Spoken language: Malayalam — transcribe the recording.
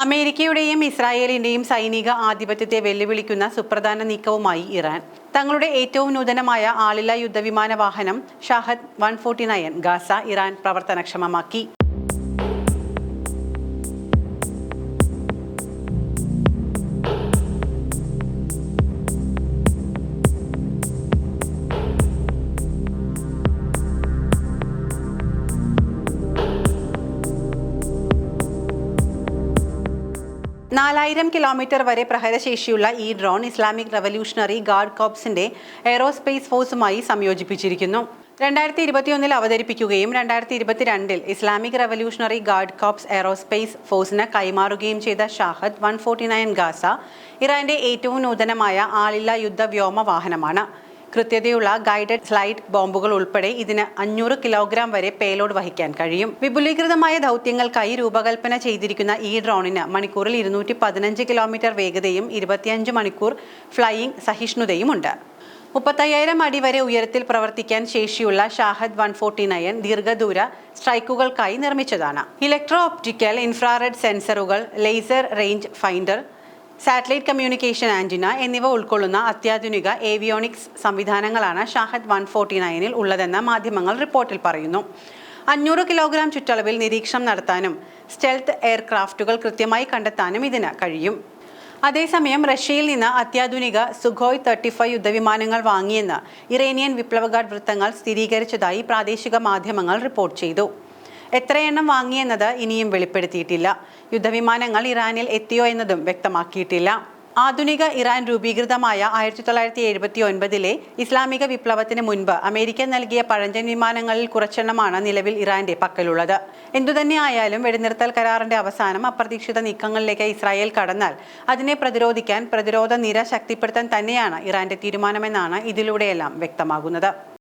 അമേരിക്കയുടെയും ഇസ്രായേലിന്റെയും സൈനിക ആധിപത്യത്തെ വെല്ലുവിളിക്കുന്ന സുപ്രധാന നീക്കവുമായി ഇറാൻ. തങ്ങളുടെ ഏറ്റവും നൂതനമായ ആളില്ലാ യുദ്ധവിമാന വാഹനം ഷാഹദ് 149 ഗാസ ഇറാൻ പ്രവർത്തനക്ഷമമാക്കി. കിലോമീറ്റർ വരെ പ്രഹരശേഷിയുള്ള ഈ ഡ്രോൺ ഇസ്ലാമിക് റവല്യൂഷണറി ഗാർഡ് കോർപ്സിന്റെ എയ്റോസ്പേസ് ഫോഴ്സുമായി സംയോജിപ്പിച്ചിരിക്കുന്നു. 2021 അവതരിപ്പിക്കുകയും 2022 Islamic Revolutionary Guard Corps aerospace ഫോഴ്സിന് കൈമാറുകയും ചെയ്ത ഷാഹദ് 149 ഗാസ ഇറാന്റെ ഏറ്റവും നൂതനമായ ആളില്ലാ യുദ്ധ വ്യോമ വാഹനമാണ്. കൃത്യതയുള്ള ഗൈഡഡ് സ്ലൈഡ് ബോംബുകൾ ഉൾപ്പെടെ ഇതിന് 500 കിലോഗ്രാം വരെ പേലോഡ് വഹിക്കാൻ കഴിയും. വിപുലീകൃതമായ ദൗത്യങ്ങൾക്കായി രൂപകൽപ്പന ചെയ്തിരിക്കുന്ന ഈ ഡ്രോണിന് മണിക്കൂറിൽ 215 കിലോമീറ്റർ വേഗതയും 25 മണിക്കൂർ ഫ്ലൈയിംഗ് സഹിഷ്ണുതയുമുണ്ട്. 35,000 അടി വരെ ഉയരത്തിൽ പ്രവർത്തിക്കാൻ ശേഷിയുള്ള ഷാഹദ് 149 ദീർഘദൂര സ്ട്രൈക്കുകൾക്കായി നിർമ്മിച്ചതാണ്. ഇലക്ട്രോ ഓപ്റ്റിക്കൽ, ഇൻഫ്രാറെഡ് സെൻസറുകൾ, laser range finder, satellite communication antenna എന്നിവ ഉൾക്കൊള്ളുന്ന അത്യാധുനിക ഏവിയോണിക്സ് സംവിധാനങ്ങളാണ് ഷാഹദ് 149 ഉള്ളതെന്ന് മാധ്യമങ്ങൾ റിപ്പോർട്ടിൽ പറയുന്നു. 500 കിലോഗ്രാം ചുറ്റളവിൽ നിരീക്ഷണം നടത്താനും സ്റ്റെൽത്ത് എയർക്രാഫ്റ്റുകൾ കൃത്യമായി കണ്ടെത്താനും ഇതിന് കഴിയും. അതേസമയം റഷ്യയിൽ നിന്ന് അത്യാധുനിക സുഖോയ് 35 യുദ്ധവിമാനങ്ങൾ വാങ്ങിയെന്ന് ഇറാനിയൻ വിപ്ലവഗാർഡ് വൃത്തങ്ങൾ സ്ഥിരീകരിച്ചതായി പ്രാദേശിക മാധ്യമങ്ങൾ റിപ്പോർട്ട് ചെയ്തു. എത്രയെണ്ണം വാങ്ങിയെന്നത് ഇനിയും വെളിപ്പെടുത്തിയിട്ടില്ല. യുദ്ധവിമാനങ്ങൾ ഇറാനിൽ എത്തിയോ എന്നതും വ്യക്തമാക്കിയിട്ടില്ല. ആധുനിക ഇറാൻ രൂപീകൃതമായ 1979 ഇസ്ലാമിക വിപ്ലവത്തിന് മുൻപ് അമേരിക്ക നൽകിയ പഴഞ്ചൻ വിമാനങ്ങളിൽ കുറച്ചെണ്ണമാണ് നിലവിൽ ഇറാന്റെ പക്കലുള്ളത്. എന്തുതന്നെ ആയാലും വെടിനിർത്തൽ കരാറിന്റെ അവസാനം അപ്രതീക്ഷിത നീക്കങ്ങളിലേക്ക് ഇസ്രായേൽ കടന്നാൽ അതിനെ പ്രതിരോധിക്കാൻ പ്രതിരോധ നിര ശക്തിപ്പെടുത്താൻ തന്നെയാണ് ഇറാന്റെ തീരുമാനമെന്നാണ് ഇതിലൂടെയെല്ലാം വ്യക്തമാകുന്നത്.